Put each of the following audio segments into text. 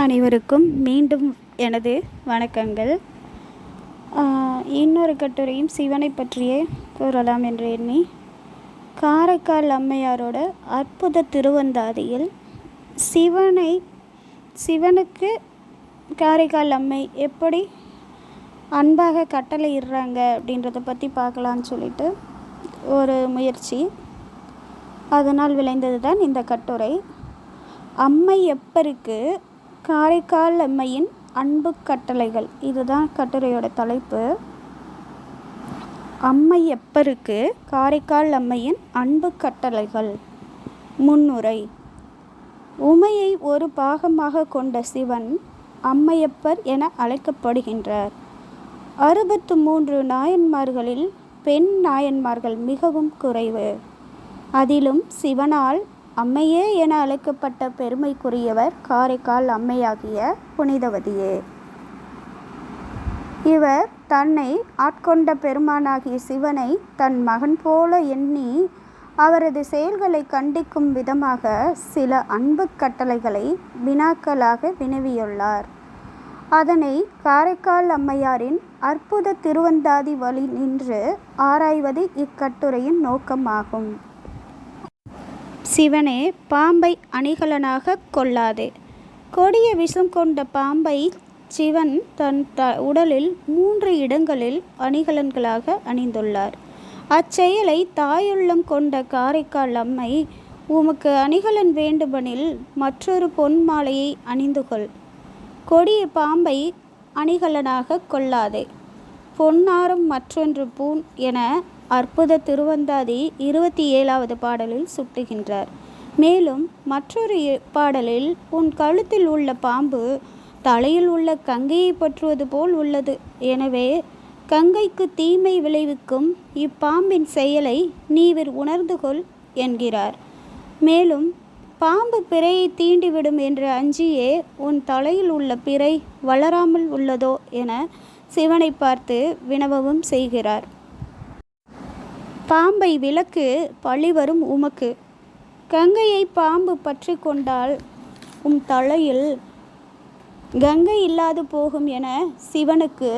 அனைவருக்கும் மீண்டும் எனது வணக்கங்கள். இன்னொரு கட்டுரையும் சிவனை பற்றியே கூறலாம் என்று எண்ணி, காரைக்கால் அம்மையாரோட அற்புத திருவந்தாதியில் சிவனுக்கு காரைக்கால் அம்மை எப்படி அன்பாக கட்டளையிடுறாங்க அப்படின்றத பற்றி பார்க்கலான்னு சொல்லிட்டு ஒரு முயற்சி. அதனால் விளைந்தது தான் இந்த கட்டுரை. அம்மையப்பருக்கு காரைக்கால் அம்மையின் அன்பு கட்டளைகள். இதுதான் கட்டுரையோட தலைப்பு. அம்மையப்பருக்கு காரைக்கால் அம்மையின் அன்பு கட்டளைகள். முன்னுரை. உமையை ஒரு பாகமாக கொண்ட சிவன் அம்மையப்பர் என அழைக்கப்படுகின்றார். 63 நாயன்மார்களில் பெண் நாயன்மார்கள் மிகவும் குறைவு. அதிலும் சிவனால் அம்மையே என அழைக்கப்பட்ட பெருமைக்குரியவர் காரைக்கால் அம்மையாகிய புனிதவதியே. இவர் தன்னை ஆட்கொண்ட பெருமானாகிய சிவனை தன் மகன் போல எண்ணி அவரது செயல்களை கண்டிக்கும் விதமாக சில அன்பு கட்டளைகளை வினாக்களாக வினவியுள்ளார். அதனை காரைக்கால் அம்மையாரின் அற்புத திருவந்தாதி வழி நின்று ஆராய்வது இக்கட்டுரையின் நோக்கமாகும். சிவனே, பாம்பை அணிகலனாக கொள்ளாதே. கொடிய விஷம் கொண்ட பாம்பை சிவன் தன் உடலில் 3 இடங்களில் அணிகலன்களாக அணிந்துள்ளார். அச்செயலை தாயுள்ளம் கொண்ட காரைக்கால் அம்மை, உமக்கு அணிகலன் வேண்டுமெனில் மற்றொரு பொன் மாலையை அணிந்து கொள். கொடிய பாம்பை அணிகலனாக கொள்ளாதே. பொன்னாரும் மற்றொன்று பூண் என அற்புத திருவந்தாதி 27வது பாடலில் சுட்டுகின்றார். மேலும் மற்றொரு பாடலில், உன் கழுத்தில் உள்ள பாம்பு தலையில் உள்ள கங்கையை பற்றுவது போல் உள்ளது. எனவே கங்கைக்கு தீமை விளைவிக்கும் இப்பாம்பின் செயலை நீவிர் உணர்ந்து கொள் என்கிறார். மேலும் பாம்பு பிறையை தீண்டிவிடும் என்று அஞ்சியே உன் தலையில் உள்ள பிறை வளராமல் உள்ளதோ என சிவனை பார்த்து வினவவும் செய்கிறார். பாம்பை விலக்கு, பழி வரும் உமக்கு. கங்கையை பாம்பு பற்றி கொண்டால் உம் தலையில் கங்கை இல்லாது போகும் என சிவனுக்கு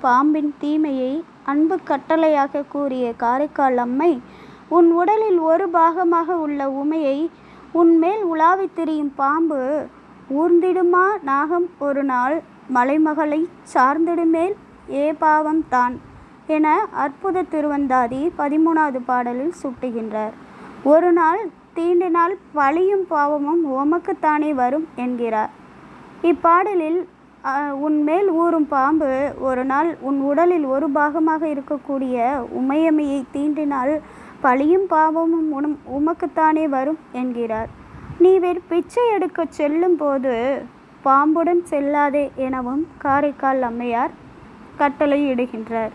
பாம்பின் தீமையை அன்பு கட்டளையாக கூறிய காரைக்கால் அம்மை, உன் உடலில் ஒரு பாகமாக உள்ள உமையை உன்மேல் உலாவித் திரியும் பாம்பு ஊர்ந்திடுமா நாகம் ஒரு நாள் மலைமகளை சார்ந்திடுமேல் ஏ பாவம் தான் என அற்புத திருவந்தாதி 13வது பாடலில் சுட்டுகின்றார். ஒரு நாள் தீண்டினால் பழியும் பாவமும் உமக்குத்தானே வரும் என்கிறார். இப்பாடலில் உன்மேல் ஊறும் பாம்பு ஒரு நாள் உன் உடலில் ஒரு பாகமாக இருக்கக்கூடிய உமையமையை தீண்டினால் பழியும் பாவமும் உமக்குத்தானே வரும் என்கிறார். நீவர் பிச்சை எடுக்க செல்லும் போது பாம்புடன் செல்லாதே எனவும் காரைக்கால் அம்மையார் கட்டளையிடுகின்றார்.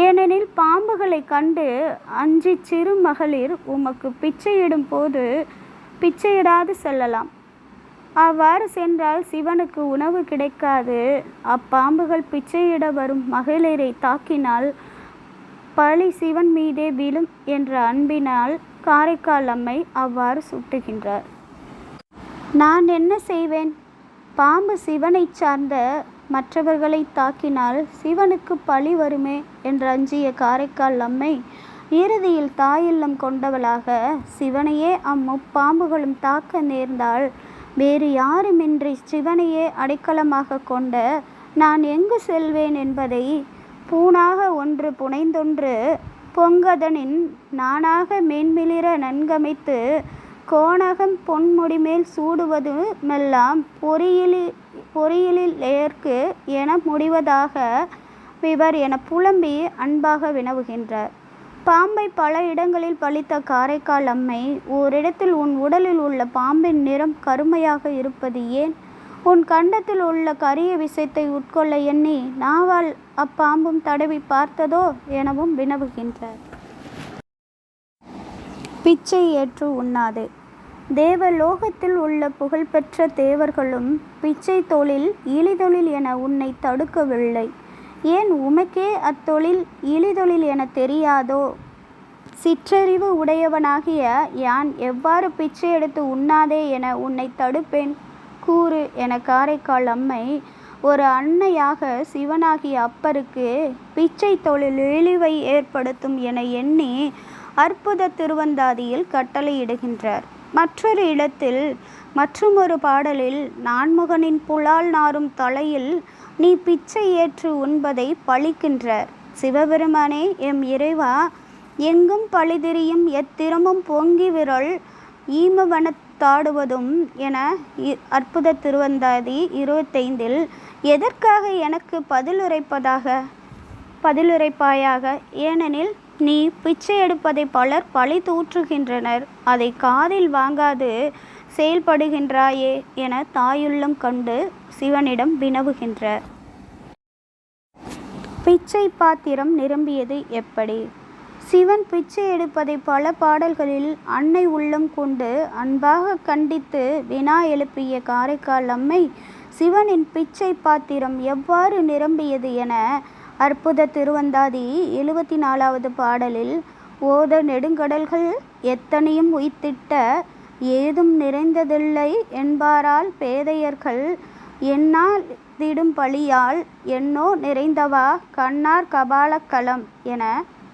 ஏனெனில் பாம்புகளை கண்டு அஞ்சி சிறு மகளிர் உமக்கு பிச்சையிடும் போது பிச்சையிடாது செல்லலாம். அவ்வாறு சென்றால் சிவனுக்கு உணவு கிடைக்காது. அப்பாம்புகள் பிச்சையிட வரும் மகளிரை தாக்கினால் பழி சிவன் மீதே விழும் என்ற அன்பினால் காரைக்கால் அம்மை அவ்வாறு சுட்டுகின்றார். நான் என்ன செய்வேன்? பாம்பு சிவனை சார்ந்த மற்றவர்களை தாக்கினால் சிவனுக்கு பழி வருமே என்று அஞ்சிய காரைக்கால் அம்மை இறுதியில் தாயில்லம் கொண்டவளாக சிவனையே அம்முப்பாம்புகளும் தாக்க நேர்ந்தால் வேறு யாருமின்றி சிவனையே அடைக்கலமாக கொண்ட நான் எங்கு செல்வேன் என்பதை பூணாக ஒன்று புனைந்தொன்று பொங்கதனின் நானாக மேன்மிளிர நன்கமைத்து கோணகம் பொன்முடிமேல் சூடுவது மெல்லாம் பொறியிலில் ஏற்கு என முடிவதாக விவர் என புலம்பி அன்பாக வினவுகின்றார். பாம்பை பல இடங்களில் பழித்த காரைக்கால் அம்மை, ஓரிடத்தில் உன் உடலில் உள்ள பாம்பின் நிறம் கருமையாக இருப்பது ஏன்? உன் கண்டத்தில் உள்ள கரிய விஷத்தை உட்கொள்ள எண்ணி நாவால் அப்பாம்பும் தடவி பார்த்ததோ எனவும் வினவுகின்றார். பிச்சை ஏற்று உண்ணாதே. தேவலோகத்தில் உள்ள புகழ்பெற்ற தேவர்களும் பிச்சை தொழில் இழிதொழில் என உன்னை தடுக்கவில்லை. ஏன் உமக்கே அத்தொழில் இழிதொழில் என தெரியாதோ? சிற்றறிவு உடையவனாகிய யான் எவ்வாறு பிச்சை எடுத்து உண்ணாதே என உன்னை தடுப்பேன்? கூறு என காரைக்கால் அம்மை ஒரு அன்னையாக சிவனாகிய அப்பருக்கு பிச்சை தொழில் இழிவை ஏற்படுத்தும் என எண்ணி அற்புத திருவந்தாதியில் கட்டளையிடுகின்றார். மற்றொரு இடத்தில் மற்றுமொரு பாடலில் நான்முகனின் புலால் நாரும் தலையில் நீ பிச்சை ஏற்று உண்பதை பழிக்கின்றார். சிவபெருமானே, எம் இறைவா, எங்கும் பழிதிரியும் எத்திரமும் பொங்கி விரல் ஈமவனத்தாடுவதும் என அற்புத திருவந்தாதி 25 எதற்காக எனக்கு பதிலுரைப்பாயாக? ஏனெனில் நீ பிச்சை எடுப்பதை பலர் பழி தூற்றுகின்றனர், அதை காதில் வாங்காது செயல்படுகின்றாயே என தாயுள்ளம் கண்டு சிவனிடம் வினவுகின்றார். பிச்சை பாத்திரம் நிரம்பியது எப்படி? சிவன் பிச்சை எடுப்பதை பல பாடல்களில் அன்னை உள்ளம் கொண்டு அன்பாக கண்டித்து வினா எழுப்பிய காரைக்கால் அம்மை சிவனின் பிச்சை பாத்திரம் எவ்வாறு நிரம்பியது என அற்புத திருவந்தாதி 74வது பாடலில் ஓத நெடுங்கடல்கள் எத்தனையும் உய்த்திட்ட ஏதும் நிறைந்ததில்லை என்பாரால் பேதையர்கள் என்னால் திடும் பழியால் என்னோ நிறைந்தவா கண்ணார் கபாலக்களம் என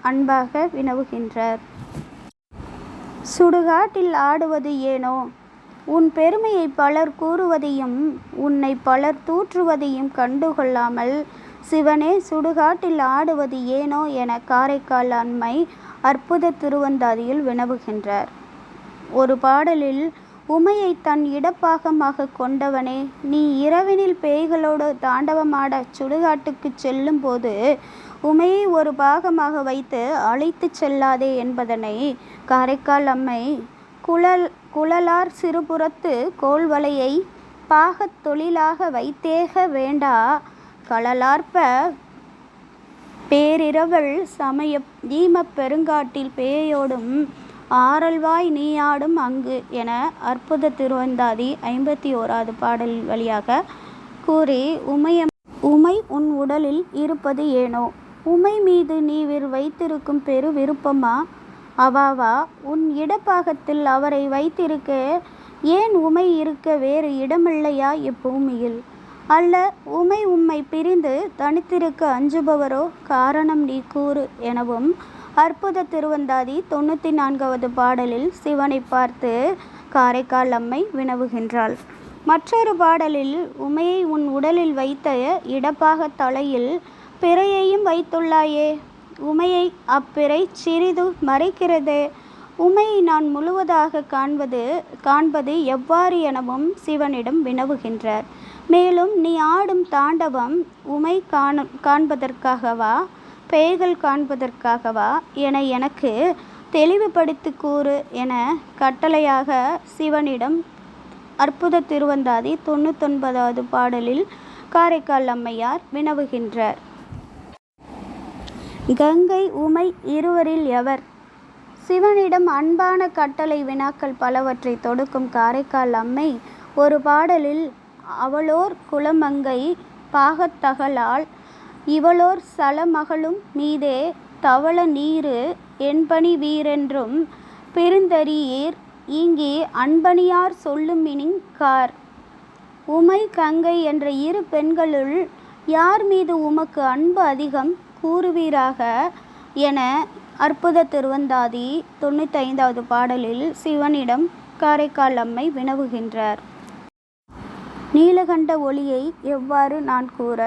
அன்பாக வினவுகின்றார். சுடுகாட்டில் ஆடுவது ஏனோ? உன் பெருமையை பலர் கூறுவதையும் உன்னை பலர் தூற்றுவதையும் கண்டுகொள்ளாமல் சிவனே சுடுகாட்டில் ஆடுவது ஏனோ என காரைக்கால் அம்மை அற்புத திருவந்தாதியில் வினவுகின்றார். ஒரு பாடலில் உமையை தன் இடப்பாகமாக கொண்டவனே, நீ இரவினில் பேய்களோடு தாண்டவமாட சுடுகாட்டுக்கு செல்லும் போது உமையை ஒரு பாகமாக வைத்து அழைத்து செல்லாதே என்பதனை காரைக்கால் அம்மை குழலார் சிறுபுறத்து கோல்வலையை பாகத் தொழிலாக வைத்தேக வேண்டா களலார்ப்ப பேரிரவல் சமய ஈமப் பெருங்காட்டில் பேயோடும் ஆரல்வாய் நீயாடும் அங்கு என அற்புத திருவந்தாதி 51வது பாடல் வழியாக கூறி உமை உன் உடலில் இருப்பது ஏனோ? உமை மீது நீ வைத்திருக்கும் பெரு விருப்பமா? அவாவா, உன் இடப்பாகத்தில் அவரை வைத்திருக்க ஏன் உமை இருக்க வேறு இடமில்லையா இப்பூமியில்? அல்ல, உமை உம்மை பிரிந்து தனித்திருக்க அஞ்சுபவரோ? காரணம் நீ கூறு எனவும் அற்புத திருவந்தாதி 94வது பாடலில் சிவனை பார்த்து காரைக்கால் அம்மை வினவுகின்றாள். மற்றொரு பாடலில் உமையை உன் உடலில் வைத்த இடப்பாக தலையில் பிறையையும் வைத்துள்ளாயே, உமையை அப்பிறை சிறிது மறைக்கிறதே, உமையை நான் முழுவதாக காண்பது எவ்வாறு எனவும் சிவனிடம் வினவுகின்றார். மேலும் நீ ஆடும் தாண்டவம் உமை காண்பதற்காகவா பேய்கள் காண்பதற்காகவா என எனக்கு தெளிவுபடுத்தி கூறு என கட்டளையாக சிவனிடம் அற்புத திருவந்தாதி 99வது பாடலில் காரைக்கால் அம்மையார் வினவுகின்றார். கங்கை உமை இருவரில் எவர்? சிவனிடம் அன்பான கட்டளை வினாக்கள் பலவற்றை தொடுக்கும் காரைக்கால் அம்மை ஒரு பாடலில் அவளோர் குலமங்கை பாகத்தகலால் இவளோர் சலமகளும் மீதே தவள நீரு என்பனி வீரென்றும் பிரிந்தறியீர் ஈங்கே அன்பணியார் சொல்லுமினின் கார். உமை கங்கை என்ற இரு பெண்களுள் யார் மீது உமக்கு அன்பு அதிகம் கூறுவீராக என அற்புத திருவந்தாதி 95வது பாடலில் சிவனிடம் காரைக்கால் அம்மை வினவுகின்றார். நீலகண்ட ஒளியை எவ்வாறு நான் கூற?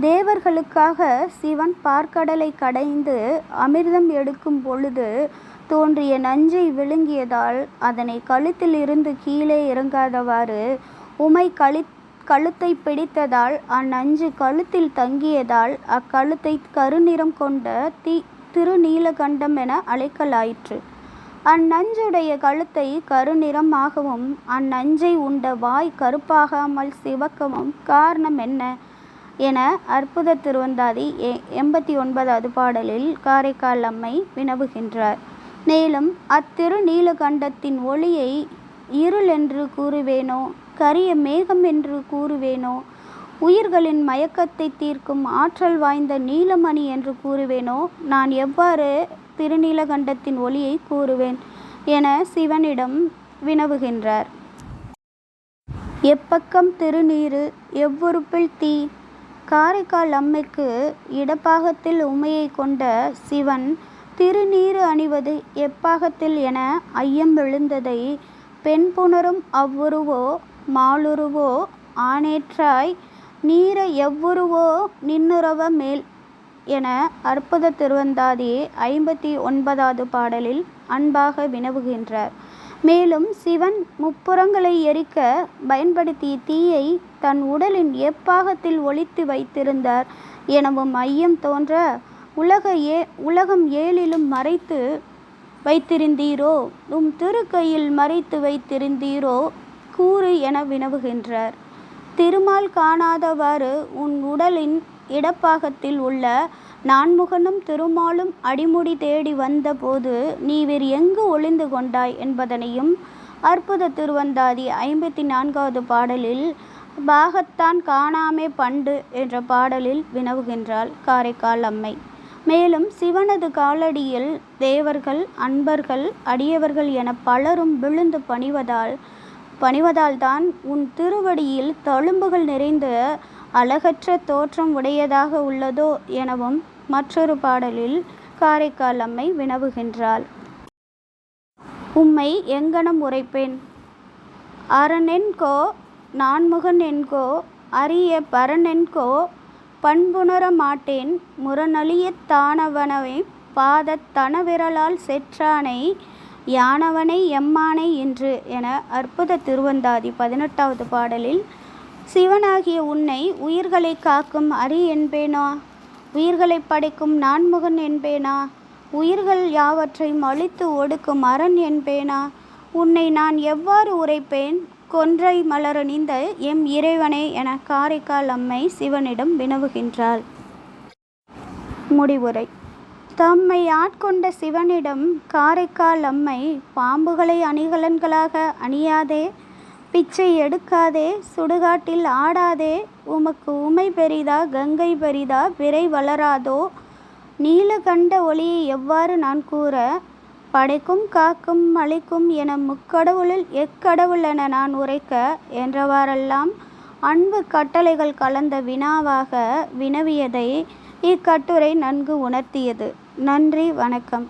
தேவர்களுக்காக சிவன் பார்க்கடலை கடைந்து அமிர்தம் எடுக்கும் பொழுது தோன்றிய நஞ்சை விழுங்கியதால் அதனை கழுத்தில் இருந்து கீழே இறங்காதவாறு உமை கழுத்தை பிடித்ததால் அந்நஞ்சு கழுத்தில் தங்கியதால் அக்கழுத்தை கருநிறம் கொண்ட திருநீலகண்டம் என அழைக்கலாயிற்று. அந்நஞ்சுடைய கழுத்தை கருநிறமாகவும் அந்நஞ்சை உண்ட வாய் கருப்பாகாமல் சிவக்கவும் காரணம் என்ன என அற்புத திருவந்தாதி 89வது பாடலில் காரைக்கால் அம்மை வினவுகின்றார். மேலும் அத்திருநீலகண்டத்தின் ஒளியை இருள் என்று கூறுவேனோ, கரிய மேகம் என்று கூறுவேனோ, உயிர்களின் மயக்கத்தை தீர்க்கும் ஆற்றல் வாய்ந்த நீலமணி என்று கூறுவேனோ, நான் எவ்வாறு திருநீலகண்டத்தின் ஒளியை கூறுவேன் என சிவனிடம் வினவுகின்றார். எப்பக்கம் திருநீறு எவ்வுறுப்பில் தீ. காரைக்கால் அம்மைக்கு இடப்பாகத்தில் உமையை கொண்ட சிவன் திருநீறு அணிவது எப்பாகத்தில் என ஐயம் எழுந்ததை பெண்புணரும் அவ்வுருவோ மாலுருவோ ஆனேற்றாய் நீர எவ்வுருவோ நின்னுறவ மேல் என அற்புத திருவந்தாதி 59வது பாடலில் அன்பாக வினவுகின்றார். மேலும் சிவன் முப்புறங்களை எரிக்க பயன்படுத்திய தீயை தன் உடலின் எப்பாகத்தில் ஒளித்து வைத்திருந்தார் எனவும் ஐயம் தோன்ற உலகம் ஏழிலும் மறைத்து வைத்திருந்தீரோ உம் திருக்கையில் மறைத்து வைத்திருந்தீரோ கூறு என வினவுகின்றார். திருமால் காணாதவாறு உன் உடலின் இடப்பாகத்தில் உள்ள நான்முகனும் திருமாலும் அடிமுடி தேடி வந்த போது நீ வேறு எங்கு ஒளிந்து கொண்டாய் என்பதனையும் அற்புத திருவந்தாதி 54வது பாடலில் பாகத்தான் காணாமே பண்டு என்ற பாடலில் வினவுகின்றாள் காரைக்கால் அம்மை. மேலும் சிவனது காலடியில் தேவர்கள் அன்பர்கள் அடியவர்கள் என பலரும் விழுந்து பணிவதால் தான் உன் திருவடியில் தழும்புகள் நிறைந்த அழகற்ற தோற்றம் உடையதாக உள்ளதோ எனவும் மற்றொரு பாடலில் காரைக்கால் அம்மை வினவுகின்றாள். உம்மை எங்கனம் உரைப்பேன் அரணென்கோ நான்முகன் என்கோ அரிய பரனென்கோ பண்புணர மாட்டேன் முரணழியத் தானவனை பாதத் தனவிரலால் செற்றானை யானவனை எம்மானை என்று என அற்புத திருவந்தாதி 18வது பாடலில் சிவனாகிய உன்னை உயிர்களை காக்கும் அரி என்பேனா உயிர்களை படைக்கும் நான்முகன் என்பேனா உயிர்கள் யாவற்றையும் அழித்து ஒடுக்கும் அரண் என்பேனா உன்னை நான் எவ்வாறு உரைப்பேன் கொன்றை மலரணிந்த எம் இறைவனே என காரைக்கால் அம்மை சிவனிடம் வினவுகின்றாள். முடிவுரை. தம்மை ஆட்கொண்ட சிவனிடம் காரைக்கால் அம்மை பாம்புகளை அணிகலன்களாக அணியாதே பிச்சை எடுக்காதே சுடுகாட்டில் ஆடாதே உமக்கு உமை பெரிதா கங்கை பெரிதா விரை வளராதோ நீலகண்ட ஒளியை எவ்வாறு நான் கூற படைக்கும் காக்கும் அழிக்கும் என முக்கடவுளில் எக்கடவுள் என நான் உரைக்க என்றவாறெல்லாம் அன்பு கட்டளைகள் கலந்த வினாவாக வினவியதை இக்கட்டுரை நன்கு உணர்த்தியது. நன்றி, வணக்கம்.